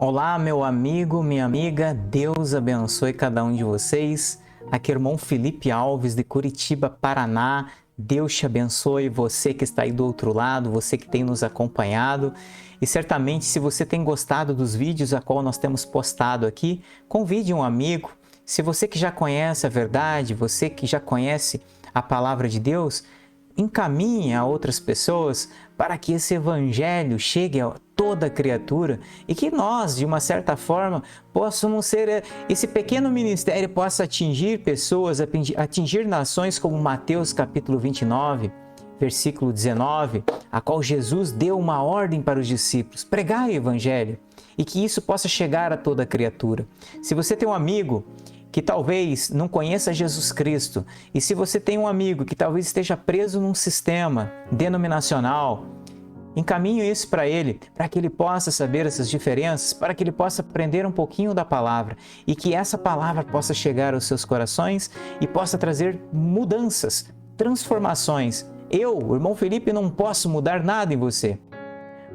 Olá, meu amigo, minha amiga, Deus abençoe cada um de vocês. Aqui é o irmão Felipe Alves de Curitiba, Paraná. Deus te abençoe, você que está aí do outro lado, você que tem nos acompanhado. E certamente, se você tem gostado dos vídeos a qual nós temos postado aqui, convide um amigo. Se você que já conhece a verdade, você que já conhece a palavra de Deus, encaminhe a outras pessoas para que esse evangelho chegue a toda criatura e que nós, de uma certa forma, possamos ser, esse pequeno ministério possa atingir pessoas, atingir nações, como Mateus capítulo 29, versículo 19, a qual Jesus deu uma ordem para os discípulos: pregai o evangelho, e que isso possa chegar a toda criatura. Se você tem um amigo que talvez não conheça Jesus Cristo, e se você tem um amigo que talvez esteja preso num sistema denominacional, encaminhe isso para ele, para que ele possa saber essas diferenças, para que ele possa aprender um pouquinho da palavra e que essa palavra possa chegar aos seus corações e possa trazer mudanças, transformações. Eu, o irmão Felipe, não posso mudar nada em você,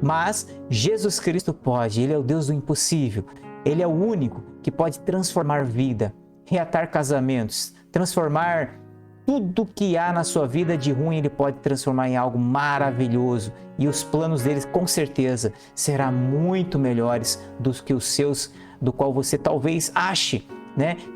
mas Jesus Cristo pode. Ele é o Deus do impossível. Ele é o único que pode transformar vida, reatar casamentos, transformar tudo que há na sua vida de ruim. Ele pode transformar em algo maravilhoso, e os planos dele com certeza serão muito melhores do que os seus, do qual você talvez ache,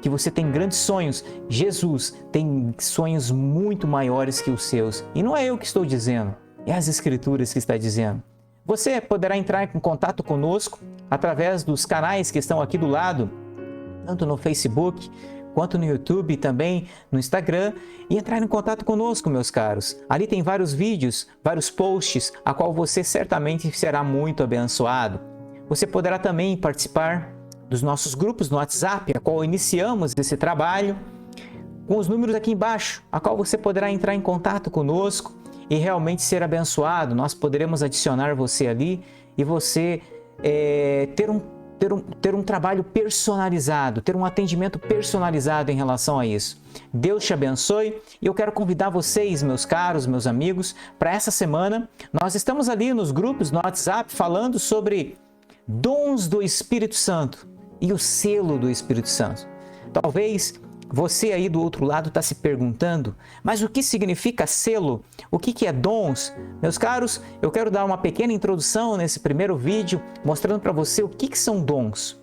que você tem grandes sonhos. Jesus tem sonhos muito maiores que os seus, e não é eu que estou dizendo, é as Escrituras que está dizendo. Você poderá entrar em contato conosco através dos canais que estão aqui do lado, tanto no Facebook quanto no YouTube, também no Instagram, e entrar em contato conosco, meus caros. Ali tem vários vídeos, vários posts, a qual você certamente será muito abençoado. Você poderá também participar dos nossos grupos no WhatsApp, a qual iniciamos esse trabalho, com os números aqui embaixo, a qual você poderá entrar em contato conosco e realmente ser abençoado. Nós poderemos adicionar você ali e você ter um trabalho personalizado, ter um atendimento personalizado em relação a isso. Deus te abençoe, e eu quero convidar vocês, meus caros, meus amigos, para essa semana. Nós estamos ali nos grupos, no WhatsApp, falando sobre dons do Espírito Santo e o selo do Espírito Santo. Talvez você aí do outro lado está se perguntando, mas o que significa selo? O que é dons? Meus caros, eu quero dar uma pequena introdução nesse primeiro vídeo, mostrando para você o que são dons,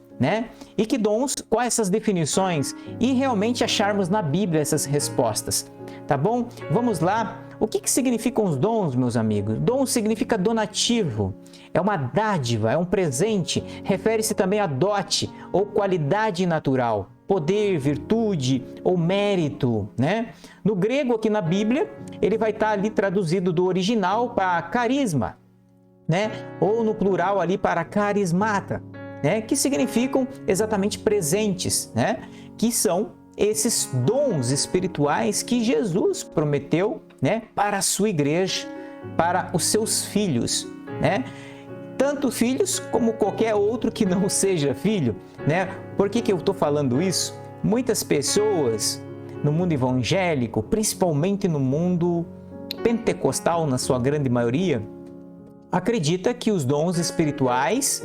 E que dons, quais essas definições, e realmente acharmos na Bíblia essas respostas, tá bom? Vamos lá. O que significam os dons, meus amigos? Dom significa donativo, é uma dádiva, é um presente, refere-se também a dote ou qualidade natural, poder, virtude ou mérito, No grego, aqui na Bíblia, ele vai estar ali traduzido do original para carisma, Ou no plural ali para carismata, Que significam exatamente presentes, Que são esses dons espirituais que Jesus prometeu, para a sua igreja, para os seus filhos, Tanto filhos como qualquer outro que não seja filho, Por que eu estou falando isso? Muitas pessoas no mundo evangélico, principalmente no mundo pentecostal, na sua grande maioria, acredita que os dons espirituais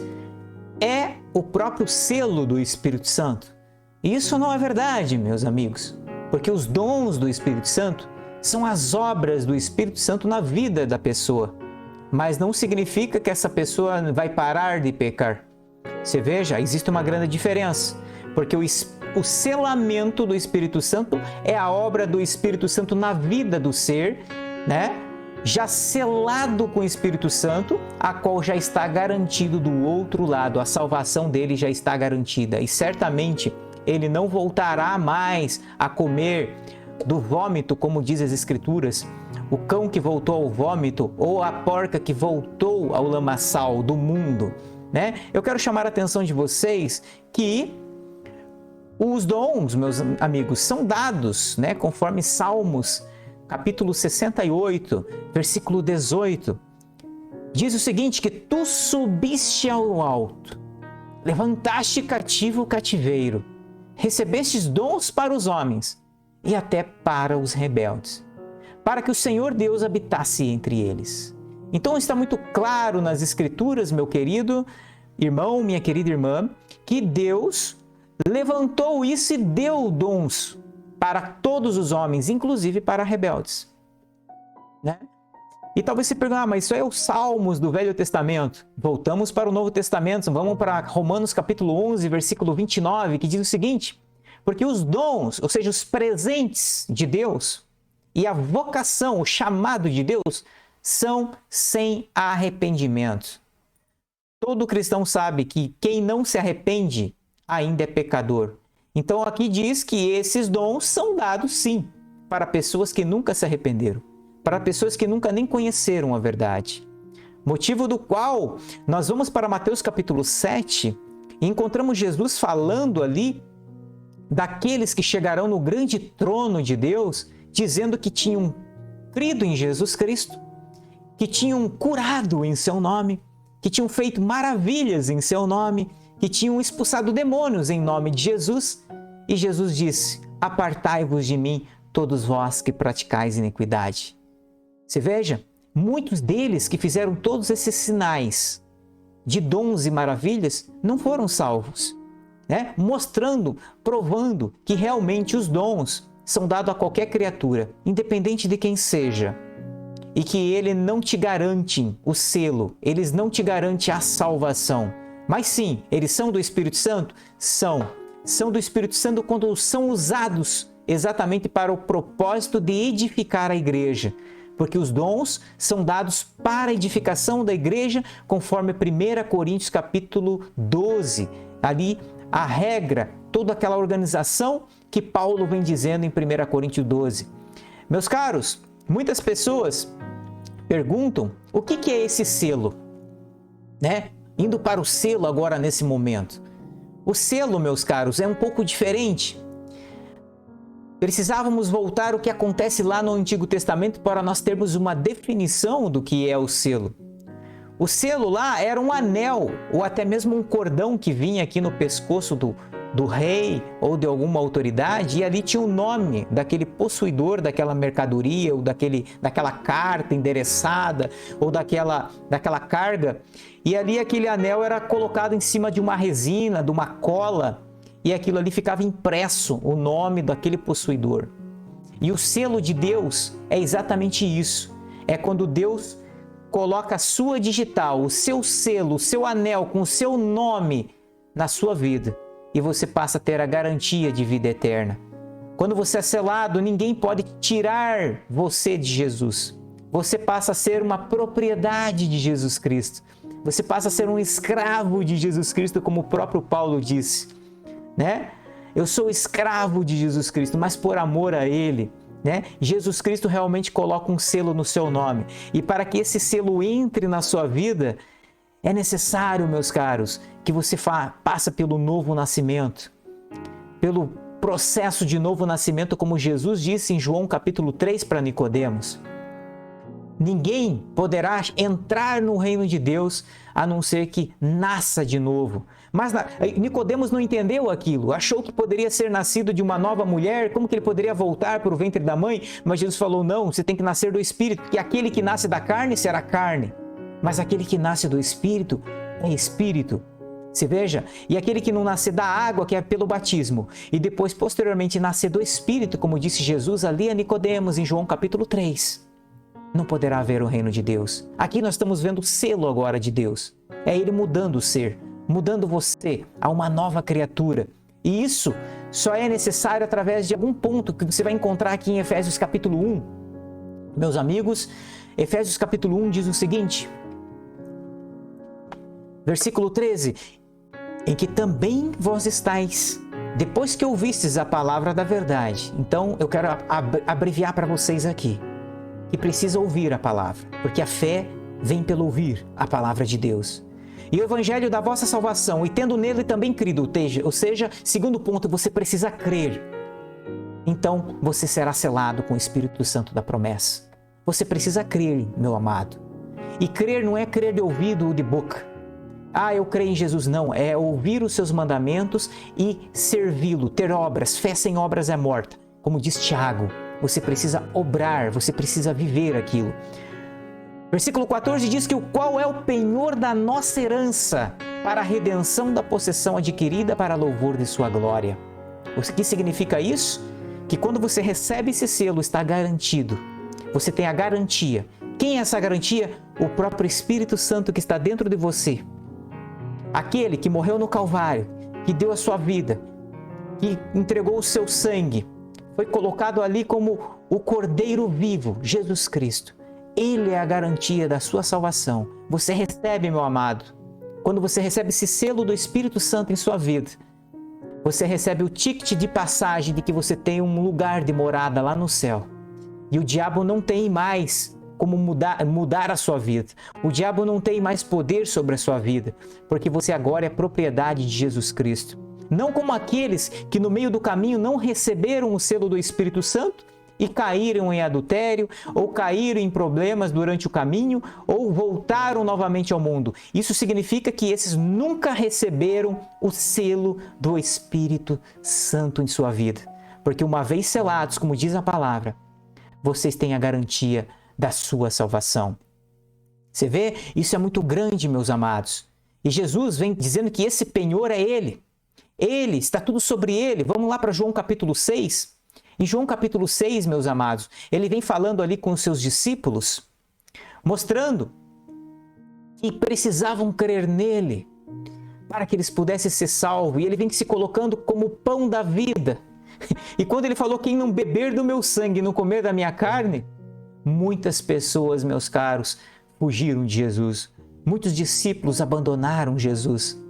é o próprio selo do Espírito Santo. Isso não é verdade, meus amigos, porque os dons do Espírito Santo são as obras do Espírito Santo na vida da pessoa, mas não significa que essa pessoa vai parar de pecar. Você veja, existe uma grande diferença, porque o selamento do Espírito Santo é a obra do Espírito Santo na vida do ser, já selado com o Espírito Santo, a qual já está garantido do outro lado, a salvação dele já está garantida, e certamente ele não voltará mais a comer do vômito, como diz as Escrituras, o cão que voltou ao vômito ou a porca que voltou ao lamaçal do mundo, Eu quero chamar a atenção de vocês que os dons, meus amigos, são dados, conforme Salmos, capítulo 68, versículo 18. Diz o seguinte, que tu subiste ao alto, levantaste cativo o cativeiro, recebestes dons para os homens e até para os rebeldes, para que o Senhor Deus habitasse entre eles. Então está muito claro nas Escrituras, meu querido irmão, minha querida irmã, que Deus levantou isso e deu dons para todos os homens, inclusive para rebeldes, né? E talvez você pergunte, mas isso é os Salmos do Velho Testamento. Voltamos para o Novo Testamento, vamos para Romanos capítulo 11, versículo 29, que diz o seguinte: porque os dons, ou seja, os presentes de Deus e a vocação, o chamado de Deus, são sem arrependimento. Todo cristão sabe que quem não se arrepende ainda é pecador. Então aqui diz que esses dons são dados sim para pessoas que nunca se arrependeram, para pessoas que nunca nem conheceram a verdade. Motivo do qual nós vamos para Mateus capítulo 7 e encontramos Jesus falando ali daqueles que chegarão no grande trono de Deus, dizendo que tinham crido em Jesus Cristo, que tinham curado em seu nome, que tinham feito maravilhas em seu nome, que tinham expulsado demônios em nome de Jesus. E Jesus disse: apartai-vos de mim, todos vós que praticais iniquidade. Você veja, muitos deles que fizeram todos esses sinais de dons e maravilhas não foram salvos, né? Mostrando, provando que realmente os dons são dados a qualquer criatura, independente de quem seja, e que ele não te garante o selo, eles não te garantem a salvação, mas sim, eles são do Espírito Santo? São do Espírito Santo quando são usados exatamente para o propósito de edificar a igreja, porque os dons são dados para a edificação da igreja, conforme 1 Coríntios capítulo 12, ali a regra, toda aquela organização que Paulo vem dizendo em 1 Coríntios 12. Meus caros, muitas pessoas perguntam o que é esse selo, né? Indo para o selo agora nesse momento. O selo, meus caros, é um pouco diferente. Precisávamos voltar ao que acontece lá no Antigo Testamento para nós termos uma definição do que é o selo. O selo lá era um anel ou até mesmo um cordão que vinha aqui no pescoço do rei ou de alguma autoridade, e ali tinha o nome daquele possuidor daquela mercadoria ou daquela carta endereçada ou daquela carga, e ali aquele anel era colocado em cima de uma resina, de uma cola, e aquilo ali ficava impresso o nome daquele possuidor. E o selo de Deus é exatamente isso, é quando Deus coloca a sua digital, o seu selo, o seu anel com o seu nome na sua vida, e você passa a ter a garantia de vida eterna. Quando você é selado, ninguém pode tirar você de Jesus. Você passa a ser uma propriedade de Jesus Cristo. Você passa a ser um escravo de Jesus Cristo, como o próprio Paulo disse, né? Eu sou escravo de Jesus Cristo, mas por amor a Ele, né? Jesus Cristo realmente coloca um selo no seu nome. E para que esse selo entre na sua vida, é necessário, meus caros, que você passe pelo novo nascimento, pelo processo de novo nascimento, como Jesus disse em João capítulo 3 para Nicodemos. Ninguém poderá entrar no reino de Deus a não ser que nasça de novo. Mas Nicodemos não entendeu aquilo, achou que poderia ser nascido de uma nova mulher, como que ele poderia voltar para o ventre da mãe? Mas Jesus falou: não, você tem que nascer do Espírito, porque aquele que nasce da carne será carne, mas aquele que nasce do Espírito é Espírito. Se veja, e aquele que não nasce da água, que é pelo batismo, e depois posteriormente nascer do Espírito, como disse Jesus ali a Nicodemos em João capítulo 3, não poderá ver o reino de Deus. Aqui nós estamos vendo o selo agora de Deus, é Ele mudando o ser, mudando você a uma nova criatura. E isso só é necessário através de algum ponto que você vai encontrar aqui em Efésios capítulo 1. Meus amigos, Efésios capítulo 1 diz o seguinte, versículo 13, em que também vós estáis, depois que ouvistes a palavra da verdade. Então eu quero abreviar para vocês aqui, que precisa ouvir a palavra, porque a fé vem pelo ouvir a palavra de Deus. E o evangelho da vossa salvação, e tendo nele também crido, ou seja, segundo ponto, você precisa crer. Então você será selado com o Espírito Santo da promessa. Você precisa crer, meu amado. E crer não é crer de ouvido ou de boca. Ah, eu creio em Jesus. Não, é ouvir os seus mandamentos e servi-lo, ter obras. Fé sem obras é morta. Como diz Tiago, você precisa obrar, você precisa viver aquilo. Versículo 14 diz que qual é o penhor da nossa herança para a redenção da possessão adquirida para louvor de sua glória. O que significa isso? Que quando você recebe esse selo, está garantido. Você tem a garantia. Quem é essa garantia? O próprio Espírito Santo que está dentro de você. Aquele que morreu no Calvário, que deu a sua vida, que entregou o seu sangue, foi colocado ali como o Cordeiro vivo, Jesus Cristo. Ele é a garantia da sua salvação. Você recebe, meu amado, quando você recebe esse selo do Espírito Santo em sua vida, você recebe o ticket de passagem de que você tem um lugar de morada lá no céu. E o diabo não tem mais como mudar a sua vida. O diabo não tem mais poder sobre a sua vida, porque você agora é propriedade de Jesus Cristo. Não como aqueles que no meio do caminho não receberam o selo do Espírito Santo e caíram em adultério, ou caíram em problemas durante o caminho, ou voltaram novamente ao mundo. Isso significa que esses nunca receberam o selo do Espírito Santo em sua vida. Porque uma vez selados, como diz a palavra, vocês têm a garantia da sua salvação. Você vê? Isso é muito grande, meus amados. E Jesus vem dizendo que esse penhor é Ele. Ele, está tudo sobre Ele. Vamos lá para João capítulo 6. Em João capítulo 6, meus amados, ele vem falando ali com os seus discípulos, mostrando que precisavam crer nele para que eles pudessem ser salvos. E ele vem se colocando como pão da vida. E quando ele falou, quem não beber do meu sangue e não comer da minha carne, muitas pessoas, meus caros, fugiram de Jesus. Muitos discípulos abandonaram Jesus.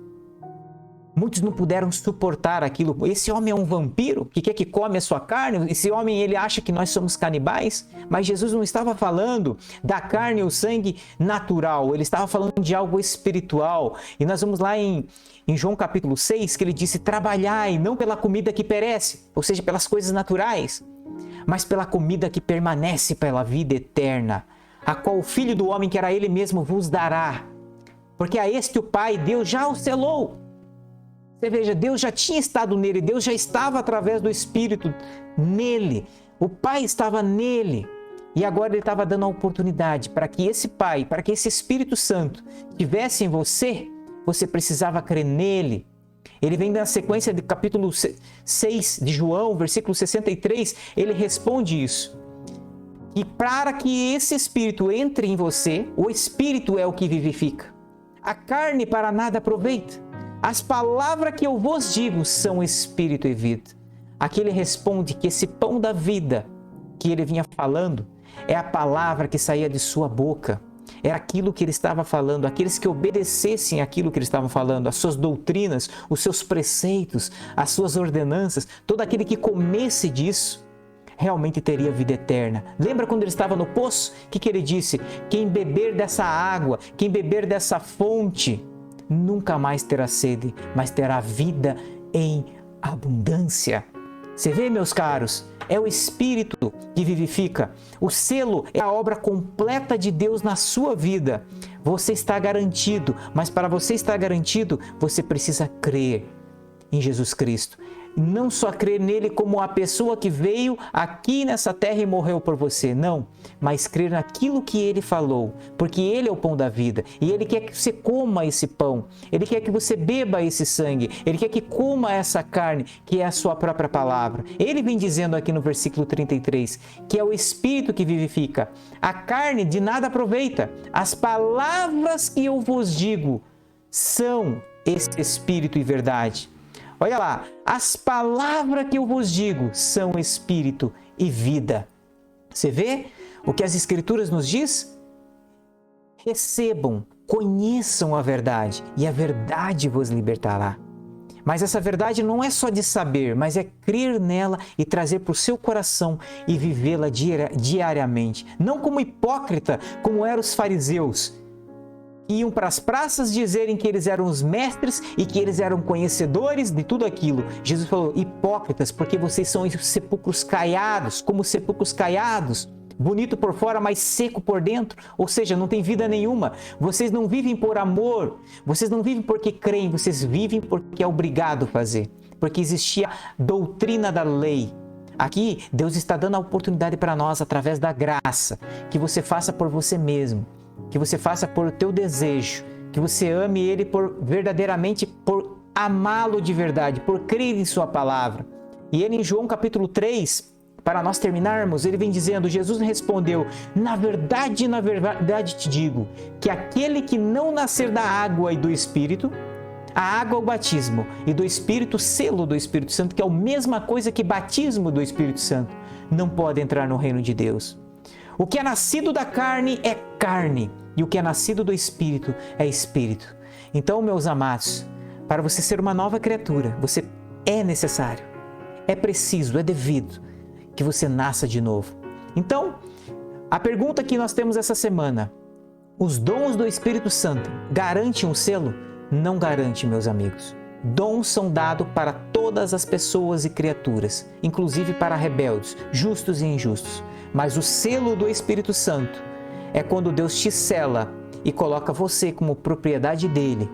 Muitos não puderam suportar aquilo. Esse homem é um vampiro que quer que come a sua carne? Esse homem, ele acha que nós somos canibais? Mas Jesus não estava falando da carne e o sangue natural. Ele estava falando de algo espiritual. E nós vamos lá em João capítulo 6, que ele disse, trabalhai não pela comida que perece, ou seja, pelas coisas naturais, mas pela comida que permanece pela vida eterna, a qual o Filho do Homem, que era Ele mesmo, vos dará. Porque a este o Pai, Deus já o selou. Você veja, Deus já tinha estado nele, Deus já estava através do Espírito nele. O Pai estava nele. E agora ele estava dando a oportunidade para que esse Pai, para que esse Espírito Santo estivesse em você, você precisava crer nele. Ele vem na sequência do capítulo 6 de João, versículo 63, ele responde isso. E para que esse Espírito entre em você, o Espírito é o que vivifica. A carne para nada aproveita. As palavras que eu vos digo são espírito e vida. Aqui ele responde que esse pão da vida que ele vinha falando é a palavra que saía de sua boca. Era aquilo que ele estava falando, aqueles que obedecessem aquilo que ele estava falando, as suas doutrinas, os seus preceitos, as suas ordenanças, todo aquele que comesse disso, realmente teria vida eterna. Lembra quando ele estava no poço? O que ele disse? Quem beber dessa água, quem beber dessa fonte, nunca mais terá sede, mas terá vida em abundância. Você vê, meus caros? É o Espírito que vivifica. O selo é a obra completa de Deus na sua vida. Você está garantido, mas para você estar garantido, você precisa crer em Jesus Cristo. Não só crer nele como a pessoa que veio aqui nessa terra e morreu por você, não, mas crer naquilo que ele falou, porque ele é o pão da vida e ele quer que você coma esse pão, ele quer que você beba esse sangue, ele quer que coma essa carne, que é a sua própria palavra. Ele vem dizendo aqui no versículo 33, que é o Espírito que vivifica. A carne de nada aproveita, as palavras que eu vos digo são esse Espírito e verdade. Olha lá, as palavras que eu vos digo são espírito e vida. Você vê o que as Escrituras nos diz? Recebam, conheçam a verdade e a verdade vos libertará. Mas essa verdade não é só de saber, mas é crer nela e trazer para o seu coração e vivê-la diariamente. Não como hipócrita, como eram os fariseus, iam para as praças dizerem que eles eram os mestres e que eles eram conhecedores de tudo aquilo. Jesus falou, hipócritas, porque vocês são sepulcros caiados, como sepulcros caiados, bonito por fora, mas seco por dentro, ou seja, não tem vida nenhuma. Vocês não vivem por amor, vocês não vivem porque creem, vocês vivem porque é obrigado a fazer, porque existia a doutrina da lei. Aqui, Deus está dando a oportunidade para nós, através da graça, que você faça por você mesmo, que você faça por teu desejo, que você ame Ele verdadeiramente por amá-lo de verdade, por crer em sua palavra. E ele em João capítulo 3, para nós terminarmos, ele vem dizendo, Jesus respondeu, na verdade te digo, que aquele que não nascer da água e do Espírito, a água é o batismo, e do Espírito, selo do Espírito Santo, que é a mesma coisa que batismo do Espírito Santo, não pode entrar no reino de Deus. O que é nascido da carne é carne, e o que é nascido do Espírito é Espírito. Então, meus amados, para você ser uma nova criatura, você é necessário, é preciso, é devido que você nasça de novo. Então, a pergunta que nós temos essa semana, os dons do Espírito Santo garantem um selo? Não garante, meus amigos. Dons são dados para todas as pessoas e criaturas, inclusive para rebeldes, justos e injustos. Mas o selo do Espírito Santo é quando Deus te sela e coloca você como propriedade dele.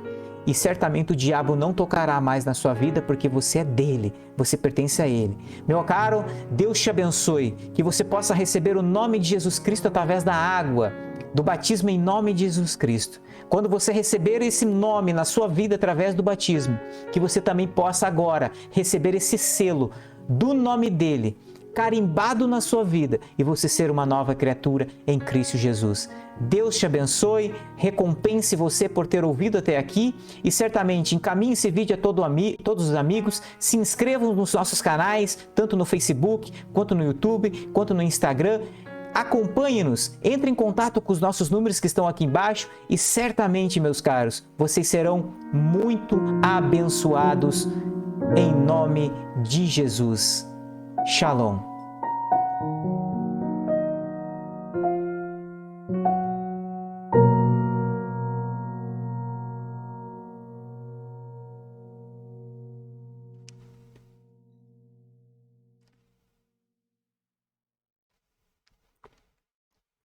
E certamente o diabo não tocará mais na sua vida porque você é dele, você pertence a ele. Meu caro, Deus te abençoe, que você possa receber o nome de Jesus Cristo através da água, do batismo em nome de Jesus Cristo. Quando você receber esse nome na sua vida através do batismo, que você também possa agora receber esse selo do nome dele, carimbado na sua vida e você ser uma nova criatura em Cristo Jesus. Deus te abençoe, recompense você por ter ouvido até aqui e certamente encaminhe esse vídeo a todos os amigos, se inscrevam nos nossos canais, tanto no Facebook, quanto no YouTube, quanto no Instagram. Acompanhe-nos, entre em contato com os nossos números que estão aqui embaixo e certamente, meus caros, vocês serão muito abençoados em nome de Jesus. Shalom.